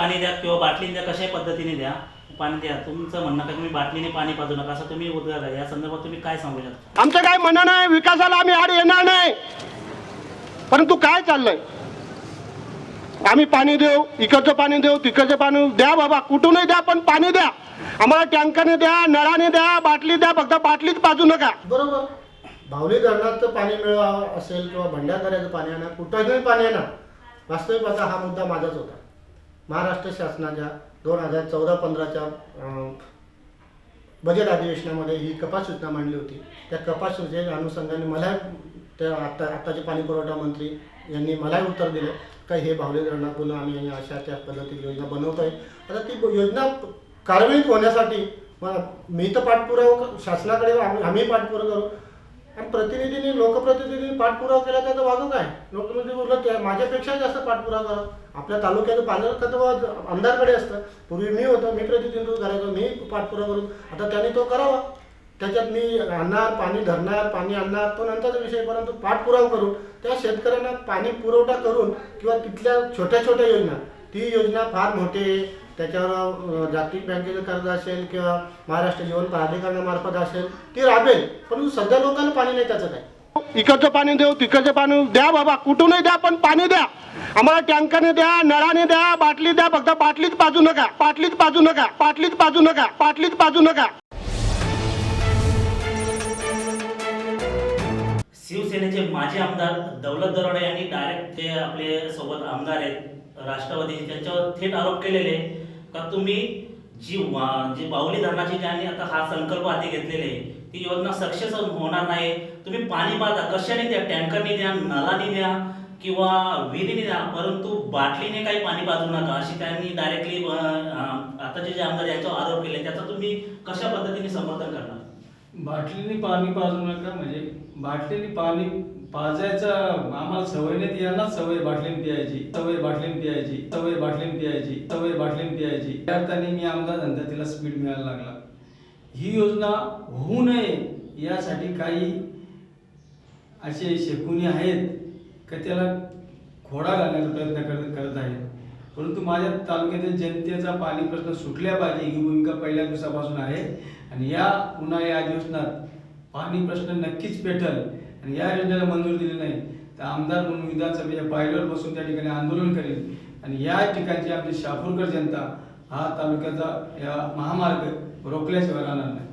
पाणी द्या किंवा बाटलीने द्या, कशाही पद्धतीने द्या पाणी द्या. तुमचं म्हणणं का तुम्ही बाटलीने पाणी पाजू नका असं तुम्ही उद्गार आहे, या संदर्भात तुम्ही काय सांगू शकता? आमचं काय म्हणणं नाही, विकासाला आम्ही आड येणार नाही, परंतु काय चाललंय, आम्ही पाणी देऊ, इकडचं पाणी देऊ, तिकडचं पाणी द्या, बाबा कुठूनही द्या पण पाणी द्या. आम्हाला टँकरने द्या, नळाने द्या, बाटली द्या, फक्त बाटलीच पाजू नका. बरोबर. भावली धरणाचं पाणी मिळावं असेल किंवा भंडारदऱ्याचं पाणी आणा, कुठंही पाणी आणा, वास्तविक आता हा मुद्दा माझाच होता. महाराष्ट्र शासनाच्या 2014-15च्या बजेट अधिवेशनामध्ये ही कपात सूचना मांडली होती. त्या कपात सूचनेच्या अनुषंगाने मला त्या आत्ताचे पाणी पुरवठा मंत्री यांनी मलाही उत्तर दिले का हे भावली धरणातून आम्ही अशा त्या पद्धतीची योजना बनवतोय. आता ती योजना कार्यान्वित होण्यासाठी मी तर पाठपुरावा शासनाकडे आम्ही पाठपुरावा करू आणि प्रतिनिधींनी लोकप्रतिनिधींनी पाठपुरावा केला त्याचं वागू काय. लोकप्रतिनिधी बोललं त्या माझ्यापेक्षा जास्त पाठपुरावा करा. आपल्या तालुक्याचं पालकत्व आमदारकडे असतं. पूर्वी मी होतो, मी प्रतिनिधित्व करायचो, मी पाठपुरावा करू. आता त्यांनी तो करावा. त्याच्यात मी आणणार, पाणी धरणार, पाणी आणणार तो नंतरचा विषय, परंतु पाठपुरावा करून त्या शेतकऱ्यांना पाणी पुरवठा करून किंवा तिथल्या छोट्या छोट्या योजना, ती योजना फार मोठी, त्याच्यावर जागतिक बँकेचं कर्ज असेल किंवा महाराष्ट्र जीवन प्राधिकरणामार्फत असेल ती राबेल, परंतु सध्या लोकांना पाणी नाही. त्याचं काय, इकडचं पाणी देऊ, तिकडचं पाणी द्या, बाबा कुठूनही द्या पण पाणी द्या. आम्हाला टँकरने द्या, नळाने द्या, बाटली द्या, फक्त बाटलीच पाजू नका, बाटलीच पाजू नका, बाटलीच पाजू नका, बाटलीच पाजू नका. शिवसेनेचे माजी आमदार दौलत दरोडे यांनी डायरेक्ट ते आपले सोबत आमदार आहेत राष्ट्रवादी, त्यांच्यावर थेट आरोप केलेले का तुम्ही जी बाहुली धरणाची ज्यांनी आता हा संकल्प हाती घेतलेले ती योजना सक्सेस होणार नाही. तुम्ही पाणी पाजा, कशाने द्या, टँकरने द्या, नळाने द्या किंवा विहिरीने द्या, परंतु बाटलीने काही पाणी पाजू नका अशी त्यांनी डायरेक्टली आताचे जे आमदार यांच्यावर आरोप केले. त्याचा तुम्ही कशा पद्धतीने समर्थन करणार? बाटलीने पाणी पाजू नका म्हणजे बाटलीने पाणी पाजायचं आम्हाला सवय नाही, यांना सवय बाटलीने पियायची, सवय बाटलीने पियायची, सवय बाटलीने पियायची, सवय बाटलीने पियायची. त्या अर्थाने मी आमदार धंदा तिला स्पीड मिळायला लागला. ही योजना होऊ नये यासाठी काही असे शेकुनी आहेत का त्याला खोडा घालण्याचा प्रयत्न करत आहेत. परंतु माझ्या तालुक्यातील जनतेचा पाणी प्रश्न सुटल्या पाहिजे ही भूमिका पहिल्या दिवसापासून आहे. आणि या उन्हाळी अधिवेशनात पाणी प्रश्न नक्कीच पेटल. आणि या योजनेला मंजुरी दिली नाही तर आमदार म्हणून विधानसभेच्या पायरीवर बसून त्या ठिकाणी आंदोलन करेल. आणि या ठिकाणची आमची शहापूरकर जनता हा तालुक्याचा या महामार्ग रोखल्याशिवाय राहणार नाही.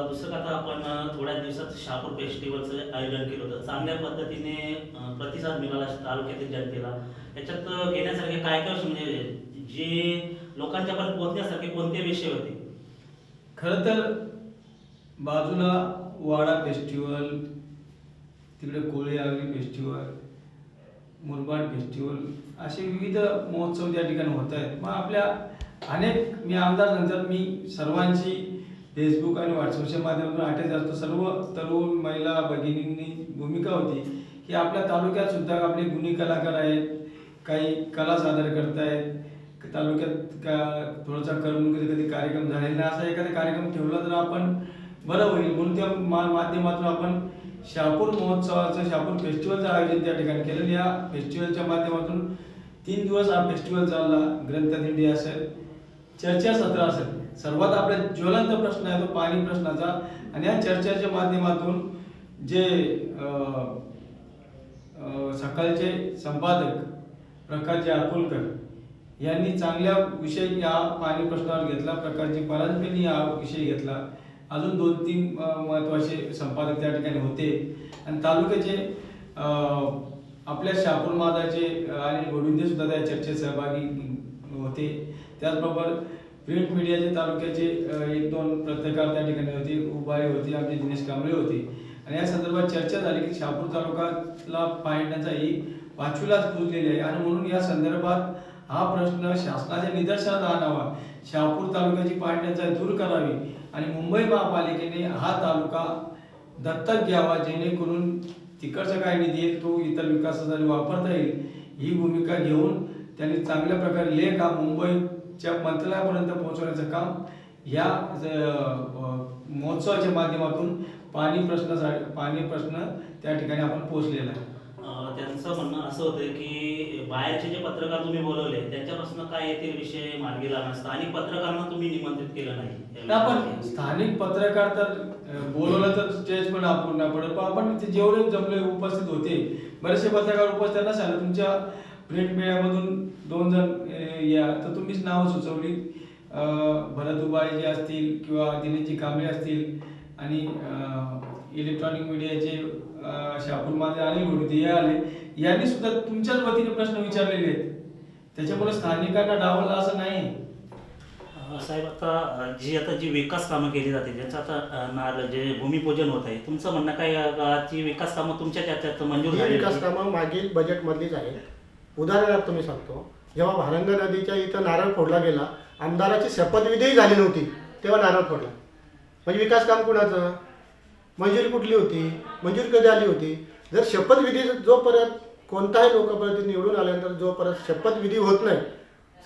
दुसरं आता आपण थोड्या दिवसात शहापूर फेस्टिवलचं आयोजन केलं होतं, चांगल्या पद्धतीने प्रतिसाद मिळाला तालुक्यातील जनतेला. याच्यात घेण्यासारखे काय काय म्हणजे जे लोकांच्यापर्यंत पोहोचण्यासारखे कोणते विषय होते? खरं तर बाजूला वाडा फेस्टिवल, तिकडे कोळी आगरी फेस्टिवल, मुरबाड फेस्टिवल असे विविध महोत्सव त्या ठिकाणी होत आहेत. मग आपल्या अनेक मी आमदार नंतर मी सर्वांची फेसबुक आणि व्हॉट्सअपच्या माध्यमातून अटॅच असतो. सर्व तरुण महिला भगिनींनी भूमिका होती की आपल्या तालुक्यात सुद्धा आपले गुणी कलाकार आहेत, काही कला सादर करतायत तालुक्यात का थोडासा करमणुकीचा कधी कार्यक्रम झालेला नाही, असा एखादा कार्यक्रम ठेवला तर आपण बरं होईल. म्हणून त्या माध्यमातून आपण शहापूर महोत्सवाचं शहापूर फेस्टिवलचं आयोजन त्या ठिकाणी केलं. या फेस्टिवलच्या माध्यमातून 3 दिवस हा फेस्टिवल चालला. ग्रंथदिंडी असेल, चर्चासत्र असेल, सर्वात आपला ज्वलंत प्रश्न आहे तो पाणी प्रश्नाचा. आणि या चर्चेच्या माध्यमातून जे सकाळचे संपादक प्रकाशजी अकोलकर यांनी चांगल्या विषय या पाणी प्रश्नावर घेतला. प्रकाशजी परांजपेंनी हा विषय घेतला. अजून 2-3 महत्त्वाचे संपादक त्या ठिकाणी होते. आणि तालुक्याचे आपल्या शहापूर मादाचे आणि गोविंदे सुद्धा त्या चर्चेत सहभागी होते. त्याचबरोबर प्रिंट मीडियाचे तालुक्याचे 1-2 पत्रकार त्या ठिकाणी होते. उभारे होते, आमचे दिनेश कांबळे होते. आणि या संदर्भात चर्चा झाली की शहापूर तालुक्याला पाण्याचा ही 5वीलाच पुजलेली आहे. आणि म्हणून या संदर्भात हा प्रश्न शासनाच्या निदर्शनास आणावा, शहापूर तालुक्याची पाणीटंचाई दूर करावी आणि मुंबई महापालिकेने हा तालुका दत्तक घ्यावा, जेणेकरून तिकडचा काय निधी आहे तो इतर विकासासाठी वापरता येईल. ही भूमिका घेऊन त्यांनी चांगल्या प्रकारे लेख हा मुंबईच्या मंत्रालयापर्यंत पोहोचवण्याचं काम या महोत्सवाच्या माध्यमातून पाणी प्रश्न त्या ठिकाणी आपण पोहोचलेला आहे. त्यांचं म्हणणं असं होतं की बाहेरचे जे पत्रकार तुम्ही बोलवले त्यांच्यापासून काय येतील विषय मार्गी लागणार, स्थानिक पत्रकारांना तुम्ही निमंत्रित केलं नाही. आपण स्थानिक पत्रकार तर बोलवलं तर स्टेज पण आपण नाही पडत, पण आपण ते जेवढे जमले उपस्थित होते बरेचसे पत्रकार उपस्थित त्यांना सांगितलं तुमच्या प्रिंट मीडियामधून 2 जण या, तर तुम्हीच नावं सुचवली. भरत दुबाळे जे असतील किंवा दिनेशजी कांबळे असतील आणि इलेक्ट्रॉनिक मीडियाचे शापूर माझे अनिल होते हे आले, यांनी सुद्धा तुमच्याच वतीने प्रश्न विचारलेले आहेत. त्याच्यामुळे स्थानिकांना डावललं असं नाही. साहेब, आता जी विकास कामं केली जाते ज्याचं आता जे भूमिपूजन होत आहे, तुमचं म्हणणं काय जी विकास कामं तुमच्या त्याच्यात मंजूर ही झाली विकास कामं मागील बजेटमधलीच आहेत. उदाहरणार्थ मी सांगतो, जेव्हा भारंग नदीच्या इथं नारळ फोडला गेला, आमदाराची शपथविधीही झाली नव्हती, तेव्हा नारळ फोडला. म्हणजे विकास काम कुणाचं? मंजुरी कुठली होती? मंजुरी कधी आली होती? जर शपथविधी जोपर्यंत कोणताही लोकप्रतिनिधी निवडून आल्यानंतर जोपर्यंत शपथविधी होत नाही,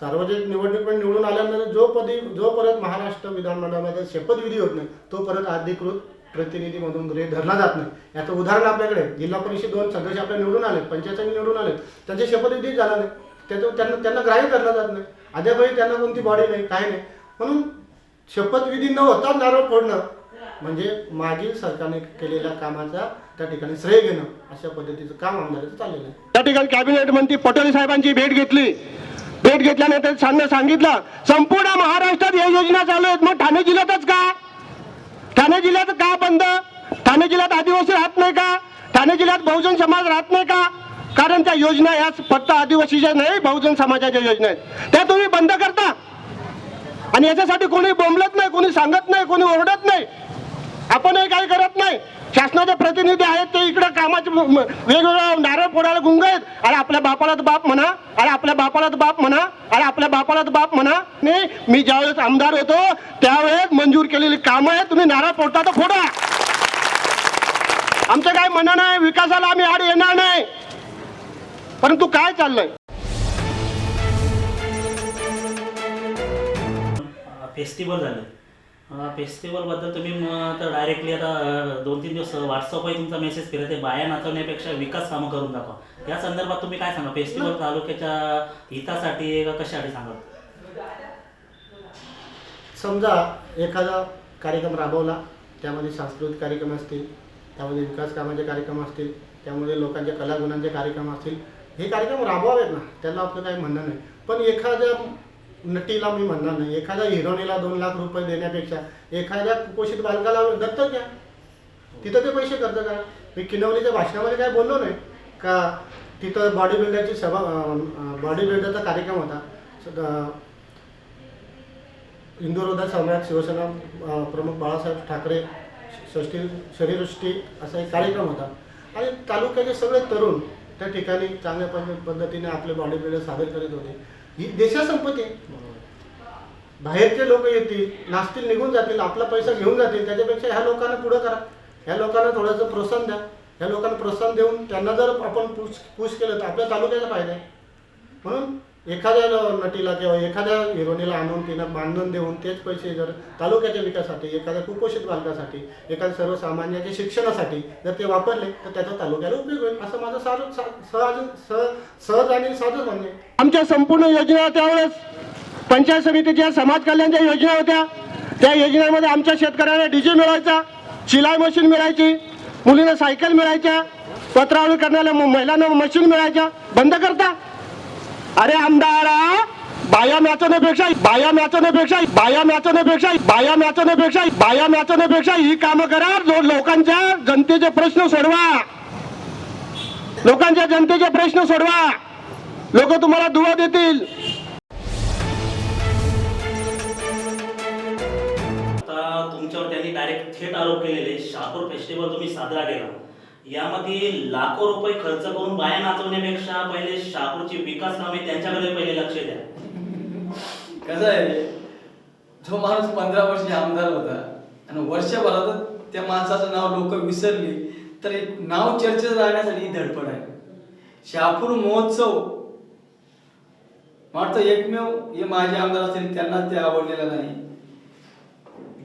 सार्वजनिक निवडणुकीमध्ये निवडून आल्यानंतर जोपर्यंत महाराष्ट्र विधानमंडळामध्ये शपथविधी होत नाही तोपर्यंत अधिकृत प्रतिनिधीमधून गृहीत धरला जात नाही. याचं उदाहरण आपल्याकडे जिल्हा परिषद 2 सदस्य आपल्या निवडून आले, पंचायत समिती निवडून आले, त्यांचे शपथविधी झाला नाही, त्याचं त्यांना ग्राह्य धरला जात नाही. अद्यापही त्यांना कोणती बॉडी नाही, काय नाही. म्हणून शपथविधी न होता नारळ फोडणं म्हणजे मागील सरकारने केलेल्या कामाचा त्या ठिकाणी श्रेय घेणं, अशा पद्धतीचं काम आमदाराचं चाललेलं आहे. त्या ठिकाणी कॅबिनेट मंत्री पटोले साहेबांची भेट घेतली. भेट घेतल्यानंतर सांगितलं संपूर्ण महाराष्ट्रात या योजना चालू आहेत, मग ठाणे जिल्ह्यातच का? ठाणे जिल्ह्यात का बंद? ठाणे जिल्ह्यात आदिवासी राहत नाही का? ठाणे जिल्ह्यात बहुजन समाज राहत नाही का? कारण त्या योजना या फक्त आदिवासीच्या नाही, बहुजन समाजाच्या योजना आहेत, त्या तुम्ही बंद करता. आणि याच्यासाठी कोणी बोंबलत नाही, कोणी सांगत नाही, कोणी ओरडत नाही, आपणही काही करत नाही. शासनाचे प्रतिनिधी आहेत ते इकडे कामाचे वेगवेगळ्या नारळ फोडायला गुंग आहेत. अरे आपल्या बापालाच बाप म्हणा, अरे आपल्या बापालाच बाप म्हणा, अरे आपल्या बापालाच बाप म्हणा. नाही, मी ज्यावेळेस आमदार होतो त्यावेळेस मंजूर केलेली कामं आहेत, तुम्ही नारळ फोडता तर फोडा. आमचं काय म्हणणं नाही, विकासाला आम्ही आड येणार नाही, परंतु काय चाललंय? फेस्टिवल झालं, फेस्टिवलबद्दल तुम्ही तर डायरेक्टली आता 2-3 दिवस व्हॉट्सअपवर तुमचा मेसेज फिरत आहे, बाया नाचवण्यापेक्षा विकास कामं करून दाखवा. या संदर्भात तुम्ही काय सांगा? फेस्टिवल तालुक्याच्या हितासाठी का कशासाठी सांगा? समजा एखादा कार्यक्रम राबवला, त्यामध्ये सांस्कृतिक कार्यक्रम असतील, त्यामध्ये विकास कामाचे कार्यक्रम असतील, त्यामध्ये लोकांच्या कलागुणांचे कार्यक्रम असतील, हे कार्यक्रम राबवावेत ना, त्याला आपलं काही म्हणणं नाही. पण एखाद्या नटीला मी म्हणणार नाही, एखाद्या हिरोनीला 2 लाख रुपये देण्यापेक्षा एखाद्या कुपोषित बालकाला दत्तक घ्या, तिथं ते पैसे खर्च करा. मी किनवलीच्या भाषणामध्ये काय बोललो नाही का, तिथं बॉडी बिल्डरचा कार्यक्रम होता. हिंदुहृदय सम्राट शिवसेना प्रमुख बाळासाहेब ठाकरे शरीरसृष्टी असा एक कार्यक्रम होता आणि तालुक्याचे सगळे तरुण त्या ठिकाणी चांगल्या पद्धतीने आपले बॉडी बिल्डर सादर करीत होते. ही देशासंपत्ती आहे. बाहेरचे लोक येतील, नाचतील, निघून जातील, आपला पैसा घेऊन जातील, त्याच्यापेक्षा ह्या लोकांना पुढं करा, ह्या लोकांना थोडंसं प्रोत्साहन द्या. ह्या लोकांना प्रोत्साहन देऊन त्यांना जर आपण पुश केलं तर आपल्या तालुक्याचा फायदा आहे. म्हणून एखाद्या नटीला किंवा एखाद्या हिरोनीला आणून तिनं बांधून देऊन तेच पैसे जर तालुक्याच्या विकासासाठी, एखाद्या कुपोषित बालकासाठी, एखाद्या सर्वसामान्याच्या शिक्षणासाठी जर ते वापरले तर त्याचा तालुक्याला उपयोग होईल, असं माझं सहज आणि साधं म्हणणे. आमच्या संपूर्ण योजना त्यावेळेस पंचायत समितीच्या समाज कल्याणच्या योजना होत्या. त्या योजनेमध्ये आमच्या शेतकऱ्यांना डीजे मिळायचा, शिलाई मशीन मिळायची, मुलींना सायकल मिळायच्या, पत्रावळी करणाऱ्या महिलांना मशीन मिळायच्या. बंद करता? अरे आमदारा, बाया नाचवण्यापेक्षा ही कामं करा. लोकांच्या जनतेचे प्रश्न सोडवा, लोकांच्या जनतेचे प्रश्न सोडवा, लोक तुम्हाला दुवा देतील. आता तुमच्यावर त्यांनी डायरेक्ट थेट आरोप केलेले, शापूर फेस्टिवल तुम्ही साजरा केला, यामध्ये लाखो रुपये खर्च करून बाया नाचवण्यापेक्षा पहिले शापूरची विकास कामे त्यांच्याकडे पहिले लक्ष द्या. कसं आहे, जो माणूस 15 वर्ष आमदार होता आणि वर्षभरात त्या माणसाचं नाव लोक विसरली तर एक नाव चर्चेत राहण्यासाठी ही धडपड आहे. शापूर महोत्सव वाटतं एकमेव हे माझे आमदार असतील त्यांना ते आवडलेला नाही.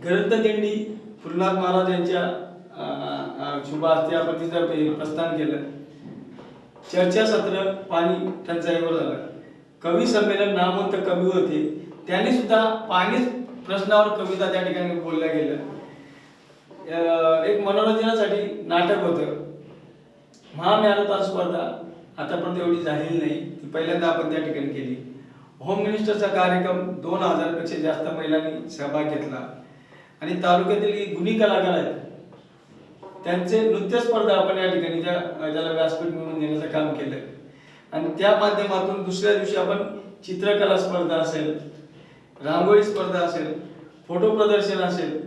ग्रंथ दिंडी फुलनाथ महाराज यांच्या शुभ हस्ते आपण तिचं प्रस्थान केलं. चर्चासत्र पाणी टंचाईवर झालं, कवी संमेलन नामवंत कवी होते, त्यांनी सुद्धा पाणी प्रश्नावर कविता त्या ठिकाणी बोलल्या गेल्या. एक मनोरंजनासाठी नाटक होतं, महामॅरेथॉन स्पर्धा आतापर्यंत एवढी झालेली नाही, ती पहिल्यांदा आपण त्या ठिकाणी केली. होम मिनिस्टरचा कार्यक्रम 2000 पेक्षा जास्त महिलांनी सहभाग घेतला. आणि तालुक्यातील गुणी कलाकार आहेत त्यांचे नृत्य स्पर्धा आपण या ठिकाणी ज्याला व्यासपीठ मिळवून देण्याचं काम केलं. आणि त्या माध्यमातून दुसऱ्या दिवशी आपण चित्रकला स्पर्धा असेल, रांगोळी स्पर्धा असेल, फोटो प्रदर्शन असेल,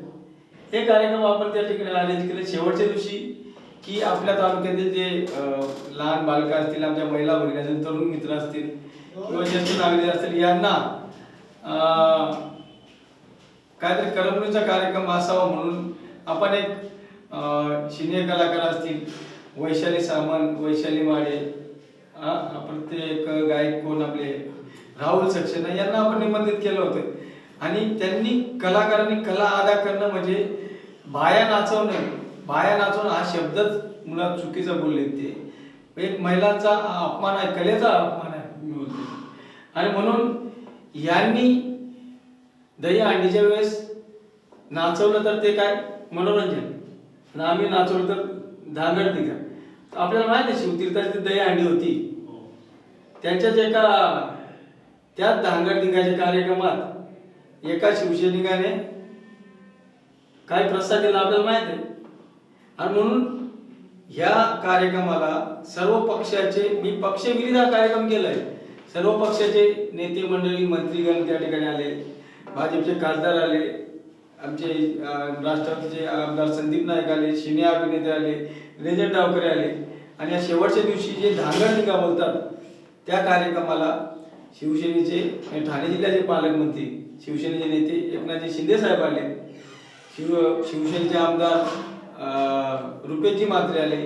हे कार्यक्रम आपण त्या ठिकाणी आयोजित केले. शेवटच्या दिवशी की आपल्या तालुक्यातील जे लहान बालकं असतील, आमच्या महिला भगिनी असतील, तरुण मित्र असतील किंवा ज्येष्ठ नागरिक असतील, यांना काहीतरी करमणुकीचा कार्यक्रम असावा म्हणून आपण एक सिनियर कलाकार असतील, वैशाली सामंत, वैशाली माडे, आपण ते एक गायक कोण आपले राहुल सक्सेना, यांना आपण निमंत्रित केलं होतं. आणि त्यांनी कलाकारांनी कला अदा करणं म्हणजे बाया नाचवणं, बाया नाचवणं हा शब्दच मुळात चुकीचा बोलले. ते एक महिलांचा अपमान आहे, कलेचा अपमान आहे मी बोलतो. आणि म्हणून यांनी दही अंडीच्या वेळेस नाचवलं तर ते काय मनोरंजन, आणि आम्ही नाचवलं तर धांगड दिघा. आपल्याला माहिती आहे शिवतीर्थाची दही अंडी होती, त्यांच्याच त्याच धांगड दिघाच्या कार्यक्रमात एका शिवसैनिकाने काय प्रस्ताव दिला आपल्याला माहिती आहे. आणि म्हणून ह्या कार्यक्रमाला सर्व पक्षाचे, मी पक्षविरुद्ध हा कार्यक्रम केलाय, सर्व पक्षाचे नेते मंडळी, मंत्रीगण त्या ठिकाणी आले, भाजपचे खासदार आले, आमचे राष्ट्रवादीचे आमदार संदीप नाईक आले, सिने अभिनेते आले, रेजर डावकरे आले. आणि या शेवटच्या दिवशी जे धांगड दिघा बोलतात त्या कार्यक्रमाला शिवसेनेचे ठाणे जिल्ह्याचे पालकमंत्री, शिवसेनेचे नेते एकनाथजी शिंदे साहेब आले, शिवसेनेचे आमदार रुपेशजी म्हात्रे आले,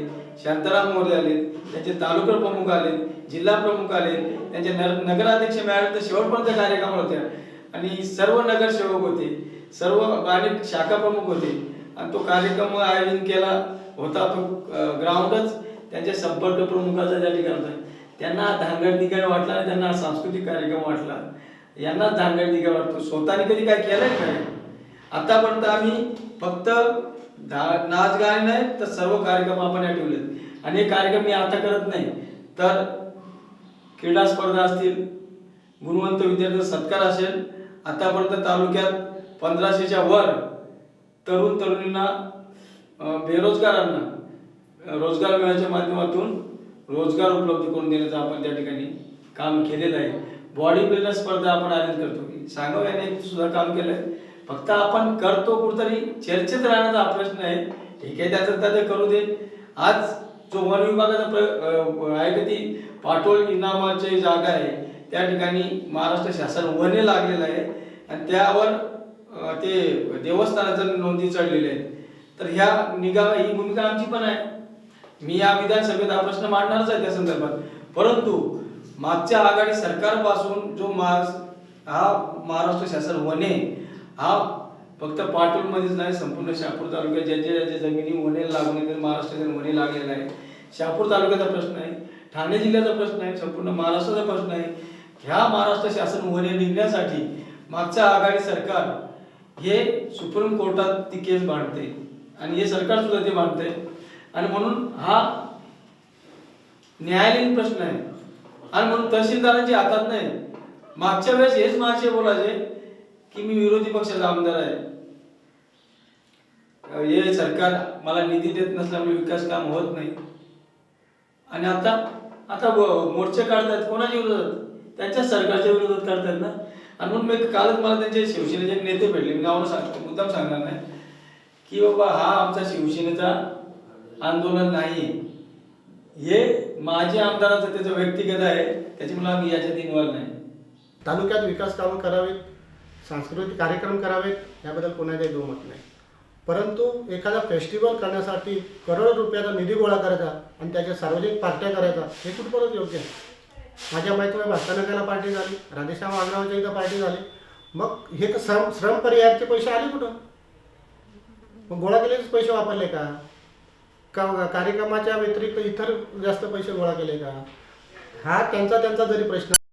शांताराम मोरे आले, त्यांचे तालुका प्रमुख आले, जिल्हा प्रमुख आले, त्यांचे नगराध्यक्ष मॅडम तर शेवटपर्यंत कार्यक्रम होत्या. आणि सर्व नगरसेवक होते, सर्व अनेक शाखा प्रमुख होते. आणि तो कार्यक्रम आयोजन केला होता तो ग्राउंडच त्यांच्या संपर्क प्रमुखाचा त्या ठिकाणी होता. त्यांना धांगड दिघा वाटला आणि त्यांना सांस्कृतिक कार्यक्रम वाटला, यांना धांगड दिघा वाटतो. स्वतःने कधी काय केलंय काय? आतापर्यंत आम्ही फक्त नाच गाणे नाही तर सर्व कार्यक्रम आपण या ठेवलेत. आणि हे कार्यक्रम मी आता करत नाही तर क्रीडा स्पर्धा असतील, गुणवंत विद्यार्थ्यांचा सत्कार असेल. आतापर्यंत तालुक्यात 1500च्या वर तरुण तरुणींना, बेरोजगारांना रोजगार मिळण्याच्या माध्यमातून रोजगार उपलब्ध करून देण्याचं आपण त्या ठिकाणी काम केलेलं आहे. बॉडी बिल्डर स्पर्धा आपण आयोजित करतो, सांगावं याने सुद्धा काम केलंय. फक्त आपण करतो कुठतरी चर्चेत राहण्याचा हा प्रश्न आहे. ठीक आहे, त्याचं करू दे. आज जो वन विभागाचा आहे का ती पाटोल इनामाची जागा आहे त्या ठिकाणी महाराष्ट्र शासन वने लागलेलं आहे आणि त्यावर ते देवस्थानाच्या नोंदी चढलेल्या आहेत. तर ह्या निगा ही भूमिका आमची पण आहे. मी या विधानसभेत हा प्रश्न मांडणारच आहे त्या संदर्भात. परंतु मागच्या आघाडी सरकारपासून जो हा महाराष्ट्र शासन वने हा फक्त पाटोलमध्येच नाही, संपूर्ण शहापूर तालुक्यात ज्याच्या जमिनी वने लागून महाराष्ट्रातील वने लागलेला आहे. शहापूर तालुक्याचा प्रश्न आहे, ठाणे जिल्ह्याचा प्रश्न आहे, संपूर्ण महाराष्ट्राचा प्रश्न आहे. ह्या महाराष्ट्र शासन वने निघण्यासाठी मागच्या आघाडी सरकार हे सुप्रीम कोर्टात ती केस मांडते आणि हे सरकार सुद्धा ते मांडते. आणि म्हणून हा न्यायालयीन प्रश्न आहे आणि म्हणून तहसीलदारांच्या हातात नाही. मागच्या वेळेस हेच महाशय बोलायचे की मी विरोधी पक्षाचा आमदार आहे, हे सरकार मला निधी देत नसल्यामुळे विकास काम होत नाही. आणि आता मोर्चे काढतात कोणाच्या विरोधात? त्यांच्या सरकारच्या विरोधात काढतात ना. आणि म्हणून मी कालच मला त्यांचे शिवसेनेचे नेते भेटले, मी नावानं सांगतो, मुद्दाम सांगणार नाही की बाबा हा आमचा शिवसेनेचा आंदोलन नाही, हे माझ्या आमदाराचं त्याचं व्यक्तिगत आहे, त्याच्यामुळे आम्ही याच्यात इन्व्हॉल्व नाही. तालुक्यात विकास कामं करावीत, सांस्कृतिक कार्यक्रम करावेत, याबद्दल कोणाचाही दुमत नाही. परंतु एखादा फेस्टिवल करण्यासाठी करोडो रुपयाचा निधी गोळा करायचा आणि त्याच्या सार्वजनिक पार्ट्या करायचा हे कुठपर्यंत योग्य आहे? माझ्या माहितीमध्ये भास्करनगरला पार्टी झाली, राधेश्याम आग्रावच्या इथं पार्टी झाली. मग हे तर श्रम पर्यायाचे पैसे आले कुठं? मग गोळा केलेलेच पैसे वापरले का? कार्यक्रमाच्या व्यतिरिक्त इतर जास्त पैसे गोळा केले का? हा त्यांचा जरी प्रश्न